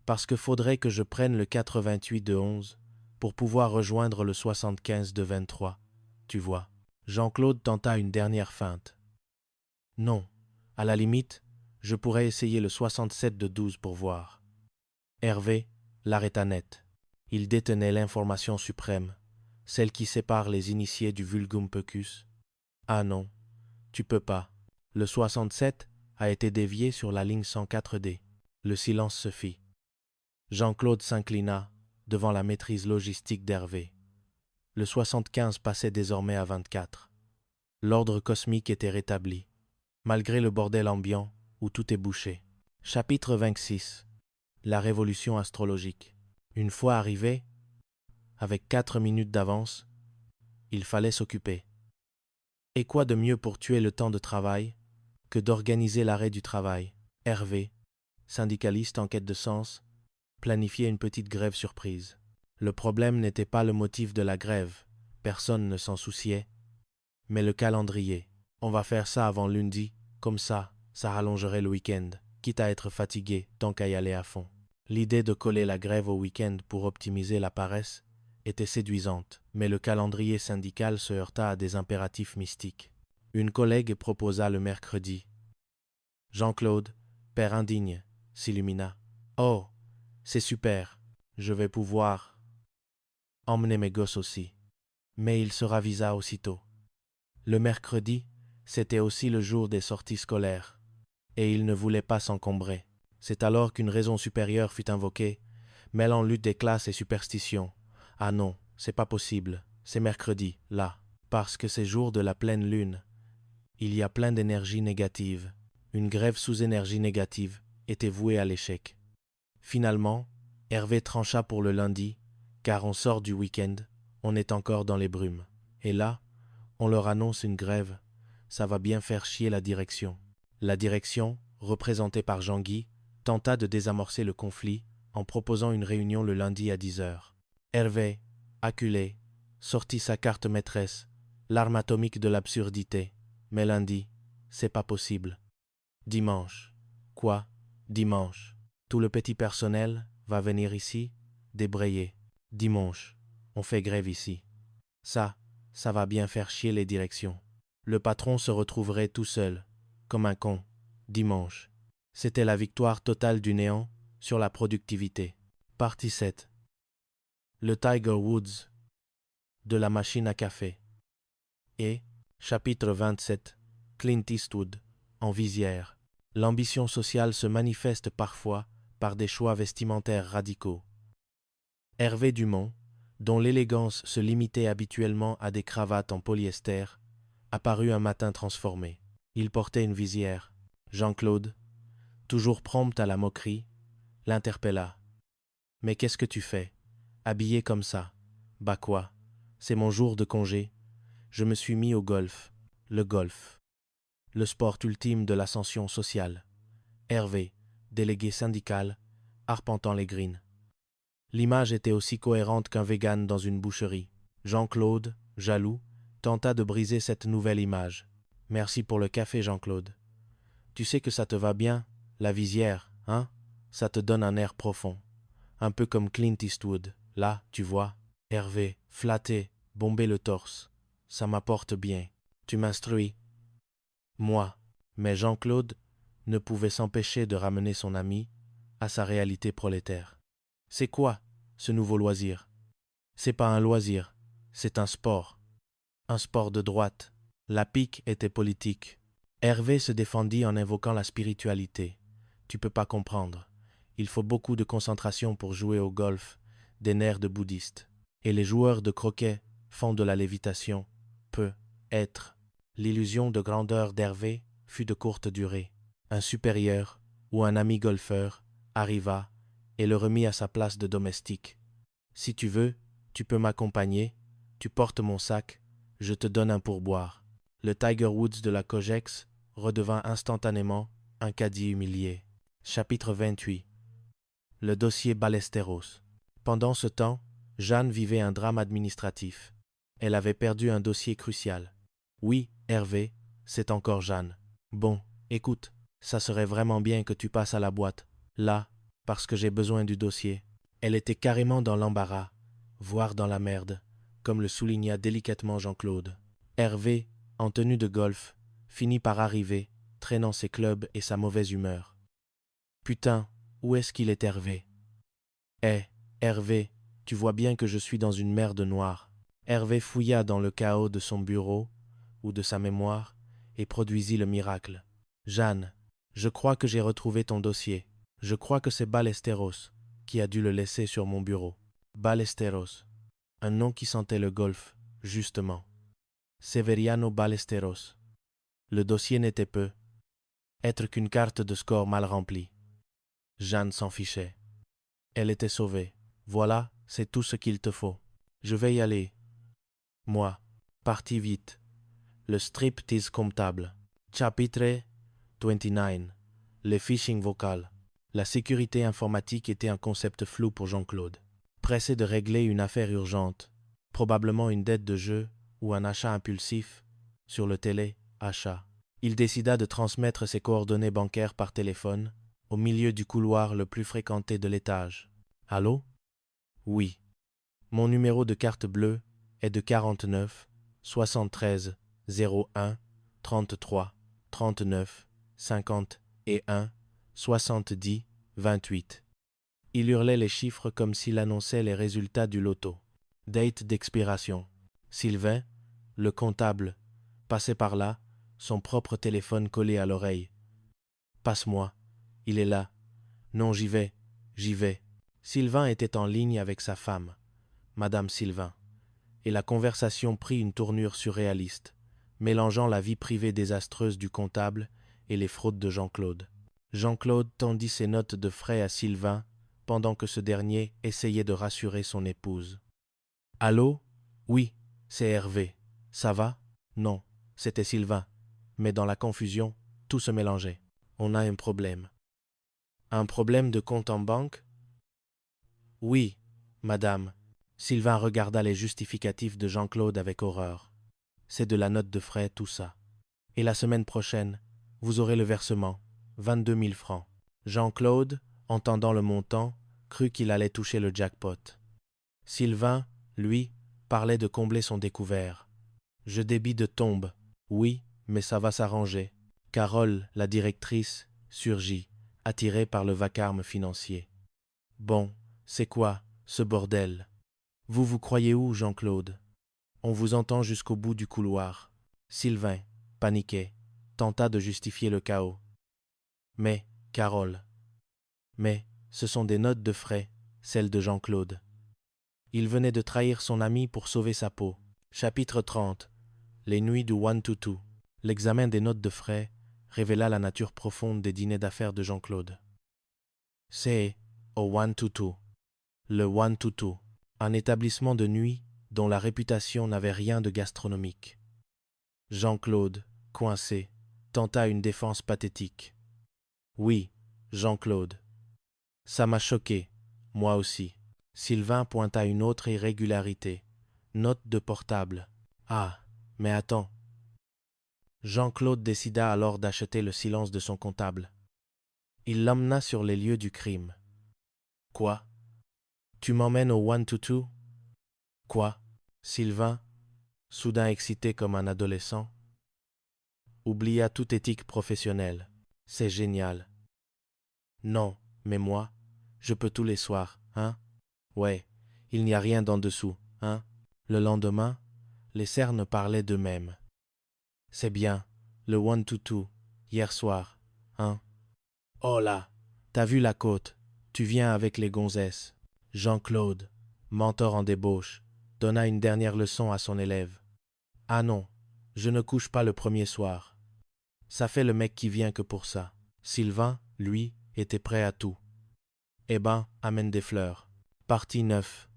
Parce que faudrait que je prenne le 88 de 11 pour pouvoir rejoindre le 75 de 23, tu vois. Jean-Claude tenta une dernière feinte. Non, à la limite, je pourrais essayer le 67 de 12 pour voir. Hervé l'arrêta net. Il détenait l'information suprême, celle qui sépare les initiés du vulgum pecus. Ah non, tu peux pas. Le 67 a été dévié sur la ligne 104D. Le silence se fit. Jean-Claude s'inclina devant la maîtrise logistique d'Hervé. Le 75 passait désormais à 24. L'ordre cosmique était rétabli, malgré le bordel ambiant où tout est bouché. Chapitre 26. La révolution astrologique. Une fois arrivé, avec 4 minutes d'avance, il fallait s'occuper. Et quoi de mieux pour tuer le temps de travail que d'organiser l'arrêt du travail? Hervé, syndicaliste en quête de sens, planifiait une petite grève surprise. Le problème n'était pas le motif de la grève, personne ne s'en souciait, mais le calendrier. On va faire ça avant lundi, comme ça rallongerait le week-end, quitte à être fatigué tant qu'à y aller à fond. L'idée de coller la grève au week-end pour optimiser la paresse était séduisante, mais le calendrier syndical se heurta à des impératifs mystiques. Une collègue proposa le mercredi. Jean-Claude, père indigne, s'illumina. Oh, c'est super, je vais pouvoir emmener mes gosses aussi. Mais il se ravisa aussitôt. Le mercredi, c'était aussi le jour des sorties scolaires, et il ne voulait pas s'encombrer. C'est alors qu'une raison supérieure fut invoquée, mêlant lutte des classes et superstition. Ah non, c'est pas possible, c'est mercredi, là, parce que c'est jour de la pleine lune. Il y a plein d'énergie négative. Une grève sous énergie négative était vouée à l'échec. Finalement, Hervé trancha pour le lundi, car on sort du week-end, on est encore dans les brumes. Et là, on leur annonce une grève, ça va bien faire chier la direction. La direction, représentée par Jean-Guy, tenta de désamorcer le conflit en proposant une réunion le lundi à 10h. Hervé, acculé, sortit sa carte maîtresse, l'arme atomique de l'absurdité. Mais lundi, c'est pas possible. Dimanche. Quoi? Dimanche. Tout le petit personnel va venir ici, débrayer. Dimanche, on fait grève ici. Ça va bien faire chier les directions. Le patron se retrouverait tout seul, comme un con, dimanche. C'était la victoire totale du néant sur la productivité. Partie 7. Le Tiger Woods de la machine à café. Et, chapitre 27, Clint Eastwood, en visière. L'ambition sociale se manifeste parfois par des choix vestimentaires radicaux. Hervé Dumont, dont l'élégance se limitait habituellement à des cravates en polyester, apparut un matin transformé. Il portait une visière. Jean-Claude, toujours prompt à la moquerie, l'interpella. « Mais qu'est-ce que tu fais? Habillé comme ça? Bah quoi? C'est mon jour de congé. Je me suis mis au golf. Le golf. Le sport ultime de l'ascension sociale. » Hervé, délégué syndical, arpentant les greens. L'image était aussi cohérente qu'un vegan dans une boucherie. Jean-Claude, jaloux, tenta de briser cette nouvelle image. « Merci pour le café, Jean-Claude. Tu sais que ça te va bien, la visière, hein? Ça te donne un air profond. Un peu comme Clint Eastwood. Là, tu vois. Hervé, flatté, bombé le torse. Ça m'apporte bien. Tu m'instruis. » Moi. Mais Jean-Claude ne pouvait s'empêcher de ramener son ami à sa réalité prolétaire. C'est quoi, ce nouveau loisir? C'est pas un loisir, c'est un sport. Un sport de droite. La pique était politique. Hervé se défendit en invoquant la spiritualité. Tu peux pas comprendre. Il faut beaucoup de concentration pour jouer au golf, des nerfs de bouddhiste. Et les joueurs de croquet font de la lévitation. Peut être. L'illusion de grandeur d'Hervé fut de courte durée. Un supérieur, ou un ami golfeur, arriva et le remit à sa place de domestique. « Si tu veux, tu peux m'accompagner, tu portes mon sac, je te donne un pourboire. » Le Tiger Woods de la Cogex redevint instantanément un caddie humilié. Chapitre 28. Le dossier Ballesteros. Pendant ce temps, Jeanne vivait un drame administratif. Elle avait perdu un dossier crucial. Oui, Hervé, c'est encore Jeanne. Bon, écoute, ça serait vraiment bien que tu passes à la boîte. Là, parce que j'ai besoin du dossier. Elle était carrément dans l'embarras, voire dans la merde, comme le souligna délicatement Jean-Claude. Hervé, en tenue de golf, finit par arriver, traînant ses clubs et sa mauvaise humeur. Putain, où est-ce qu'il est Hervé? Eh, Hervé, tu vois bien que je suis dans une merde noire. Hervé fouilla dans le chaos de son bureau, ou de sa mémoire, et produisit le miracle. Jeanne, je crois que j'ai retrouvé ton dossier. Je crois que c'est Ballesteros qui a dû le laisser sur mon bureau. Ballesteros, un nom qui sentait le golf, justement. Severiano Ballesteros. Le dossier n'était peu. Être qu'une carte de score mal remplie. Jeanne s'en fichait. Elle était sauvée. Voilà, c'est tout ce qu'il te faut. Je vais y aller. Moi, parti vite. Le striptease comptable. Chapitre 29. Le phishing vocal. La sécurité informatique était un concept flou pour Jean-Claude. Pressé de régler une affaire urgente, probablement une dette de jeu ou un achat impulsif, sur le télé-achat, il décida de transmettre ses coordonnées bancaires par téléphone au milieu du couloir le plus fréquenté de l'étage. Allô? Oui. Mon numéro de carte bleue est de 49 73 01 33 39 51 70 28. Il hurlait les chiffres comme s'il annonçait les résultats du loto. Date d'expiration. Sylvain, le comptable, passait par là, son propre téléphone collé à l'oreille. Passe-moi. Il est là. Non, j'y vais. J'y vais. Sylvain était en ligne avec sa femme, Madame Sylvain, et la conversation prit une tournure surréaliste, mélangeant la vie privée désastreuse du comptable et les fraudes de Jean-Claude. Jean-Claude tendit ses notes de frais à Sylvain pendant que ce dernier essayait de rassurer son épouse. « Allô? Oui, c'est Hervé. Ça va? Non, c'était Sylvain. Mais dans la confusion, tout se mélangeait. On a un problème. » « Un problème de compte en banque? » « Oui, madame. » Sylvain regarda les justificatifs de Jean-Claude avec horreur. « C'est de la note de frais, tout ça. Et la semaine prochaine, vous aurez le versement, 22 000 francs. » Jean-Claude, entendant le montant, crut qu'il allait toucher le jackpot. Sylvain, lui, parlait de combler son découvert. « Je débite de tombe. Oui, mais ça va s'arranger. » Carole, la directrice, surgit, attirée par le vacarme financier. « Bon, c'est quoi, ce bordel? Vous vous croyez où, Jean-Claude? On vous entend jusqu'au bout du couloir. » Sylvain, paniqué, tenta de justifier le chaos. « Mais, Carole, mais ce sont des notes de frais, celles de Jean-Claude. Il venait de trahir son ami pour sauver sa peau. » Chapitre 30. Les nuits du one-to-two. L'examen des notes de frais révéla la nature profonde des dîners d'affaires de Jean-Claude. C'est au one-to-two. Le one-to-two, un établissement de nuit dont la réputation n'avait rien de gastronomique. Jean-Claude, coincé, tenta une défense pathétique. Oui, Jean-Claude. Ça m'a choqué, moi aussi. Sylvain pointa une autre irrégularité. Note de portable. Ah, mais attends. Jean-Claude décida alors d'acheter le silence de son comptable. Il l'emmena sur les lieux du crime. Quoi? Tu m'emmènes au one-to-two? Quoi? Sylvain, soudain excité comme un adolescent, oublia toute éthique professionnelle. C'est génial. Non, mais moi, je peux tous les soirs, hein? Ouais, il n'y a rien d'en dessous, hein? Le lendemain, les cernes parlaient d'eux-mêmes. C'est bien, le one-to-two, hier soir, hein? Oh là, t'as vu la côte, tu viens avec les gonzesses. Jean-Claude, mentor en débauche, donna une dernière leçon à son élève. Ah non, je ne couche pas le premier soir. Ça fait le mec qui vient que pour ça. Sylvain, lui, était prêt à tout. Eh ben, amène des fleurs. Partie 9.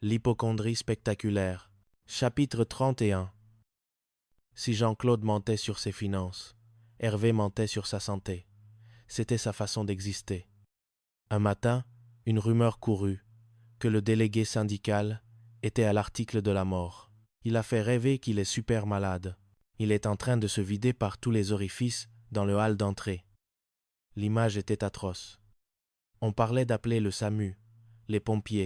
L'hypocondrie spectaculaire. Chapitre 31. Si Jean-Claude mentait sur ses finances, Hervé mentait sur sa santé. C'était sa façon d'exister. Un matin, une rumeur courut, que le délégué syndical était à l'article de la mort. Il a fait rêver qu'il est super malade. Il est en train de se vider par tous les orifices dans le hall d'entrée. L'image était atroce. On parlait d'appeler le SAMU, les pompiers,